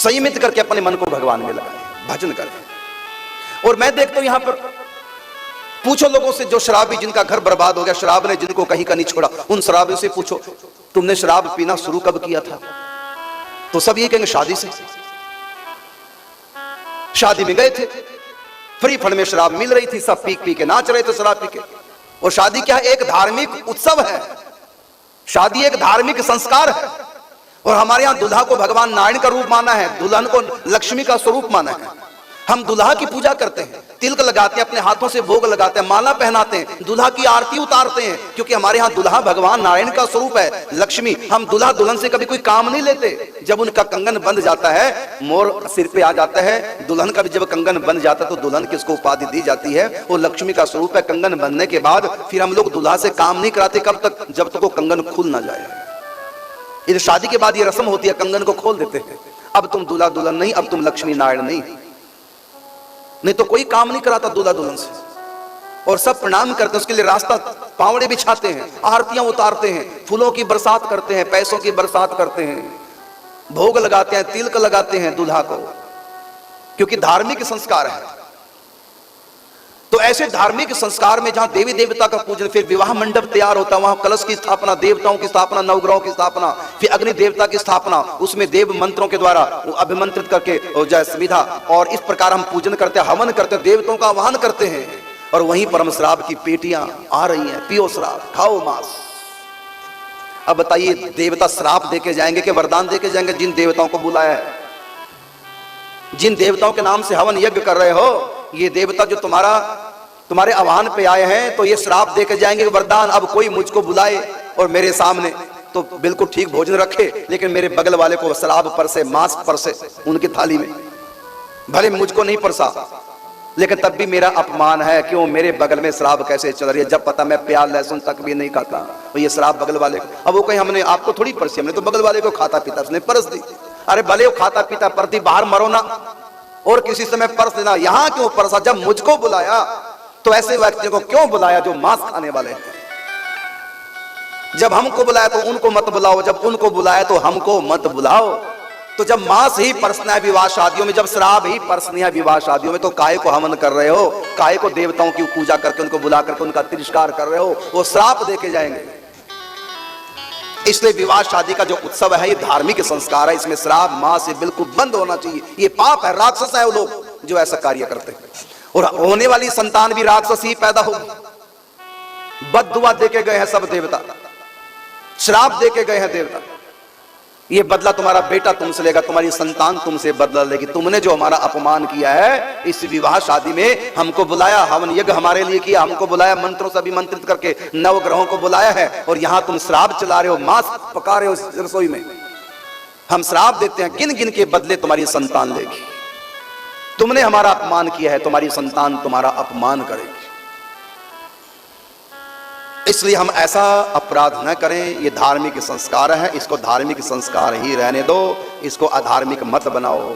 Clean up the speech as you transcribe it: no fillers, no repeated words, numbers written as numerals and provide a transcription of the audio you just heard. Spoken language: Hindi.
संयमित करके अपने मन को भगवान में लगाएं, भजन करें। और मैं देखता हूं यहां पर पूछो लोगों से जो शराबी, जिनका घर बर्बाद हो गया, शराब ने जिनको कहीं का नहीं छोड़ा, उन शराबियों से पूछो तुमने शराब पीना शुरू कब किया था, तो सब ये कहेंगे शादी से। शादी में गए थे, फ्री फंड में शराब मिल रही थी, सब पी पी के नाच रहे थे शराब पी के। और शादी क्या है? एक धार्मिक उत्सव है, शादी एक धार्मिक संस्कार है। और हमारे यहां दुल्हा को भगवान नारायण का रूप माना है, दुल्हन को लक्ष्मी का स्वरूप माना है। हम दुल्हा की पूजा करते हैं, तिलक लगाते हैं, अपने हाथों से भोग लगाते हैं, माला पहनाते हैं, दुल्हा की आरती उतारते हैं, क्योंकि हमारे यहाँ दुल्हा भगवान नारायण का स्वरूप है, लक्ष्मी। हम दुल्हा दुल्हन से कभी कोई काम नहीं लेते। जब उनका कंगन बंध जाता है, मोर सिर पे आ जाता है, दुल्हन का भी जब कंगन बंध जाता है तो दुल्हन किसको उपाधि दी जाती है? वो लक्ष्मी का स्वरूप है। कंगन बंधने के बाद फिर हम लोग दुल्हा से काम नहीं कराते, कब तक? जब तक वो कंगन खुल ना जाए। ये शादी के बाद ये रस्म होती है, कंगन को खोल देते हैं। अब तुम दूल्हा दुल्हन नहीं, अब तुम लक्ष्मी नारायण नहीं तो कोई काम नहीं कराता दूल्हा दुल्हन से। और सब प्रणाम करते हैं, उसके लिए रास्ता पावड़े बिछाते हैं, आरतियां उतारते हैं, फूलों की बरसात करते हैं, पैसों की बरसात करते हैं, भोग लगाते हैं, तिलक लगाते हैं दूल्हा को, क्योंकि धार्मिक संस्कार है। तो ऐसे धार्मिक संस्कार में जहां देवी देवता का पूजन, फिर विवाह मंडप तैयार होता है, वहां कलश की स्थापना, देवताओं की स्थापना, नवग्रहों की स्थापना, फिर अग्नि देवता की स्थापना, उसमें देव मंत्रों के द्वारा अभिमंत्रित करके जय सुविधा, और इस प्रकार हम पूजन करते हैं, हवन करते हैं, देवताओं का आह्वान करते हैं। और वहीं परम श्राप की पेटियां आ रही हैं, पियो श्राप, खाओ मांस। अब बताइए, देवता श्राप देके जाएंगे कि वरदान देके जाएंगे? जिन देवताओं को बुलाया है, जिन देवताओं के नाम से हवन यज्ञ कर रहे हो, ये देवता जो तुम्हारे आह्वान पे आए हैं, तो ये श्राप देके जाएंगे वरदान। अब कोई मुझको बुलाए और मेरे सामने तो बिल्कुल ठीक भोजन रखे, लेकिन मेरे बगल वाले को शराब परसे, मांस परसे उनकी थाली में, भले मुझको नहीं परसा, लेकिन तब भी मेरा अपमान है। क्यों? मेरे बगल में शराब कैसे चल रही है, जब पता मैं प्याज लहसुन तक भी नहीं खाता, तो ये शराब बगल वाले को। अब वो कहीं हमने आपको थोड़ी परसी, हमने तो बगल वाले को खाता पीता उसने परस दी। अरे भले वो खाता पीता परती, बाहर मरो ना, और किसी समय परस देना। यहां क्यों परसा? जब मुझको बुलाया तो ऐसे व्यक्तियों को क्यों बुलाया जो मांस खाने वाले हैं? जब हमको बुलाया तो उनको मत बुलाओ, जब उनको बुलाया तो हमको मत बुलाओ। तो जब मांस ही परसना है विवाह शादियों में, जब शराब ही परसनी है विवाह शादियों में, तो काय को हवन कर रहे हो? काय को देवताओं की पूजा करके उनको बुला करके उनका तिरस्कार कर रहे हो? वो श्राप देके जाएंगे। इसलिए विवाह शादी का जो उत्सव है, ये धार्मिक संस्कार है, इसमें श्राप मांस ये बिल्कुल बंद होना चाहिए। ये पाप है, राक्षस है वो लोग जो ऐसा कार्य करते हैं। और होने वाली संतान भी राक्षस ही पैदा होगी। बद्दुआ देके गए हैं सब देवता, श्राप देके गए हैं देवता। ये बदला तुम्हारा बेटा तुमसे लेगा, तुम्हारी संतान तुमसे बदला लेगी। तुमने जो हमारा अपमान किया है, इस विवाह शादी में हमको बुलाया, हवन यज्ञ हमारे लिए किया, हमको बुलाया, मंत्रों से अभिमंत्रित करके नवग्रहों को बुलाया है, और यहां तुम श्राप चला रहे हो, मांस पका रहे हो रसोई में। हम श्राप देते हैं, गिन गिन के बदले तुम्हारी संतान लेगी। तुमने हमारा अपमान किया है, तुम्हारी संतान तुम्हारा अपमान करेगी। इसलिए हम ऐसा अपराध न करें। ये धार्मिक संस्कार है, इसको धार्मिक संस्कार ही रहने दो, इसको अधार्मिक मत बनाओ।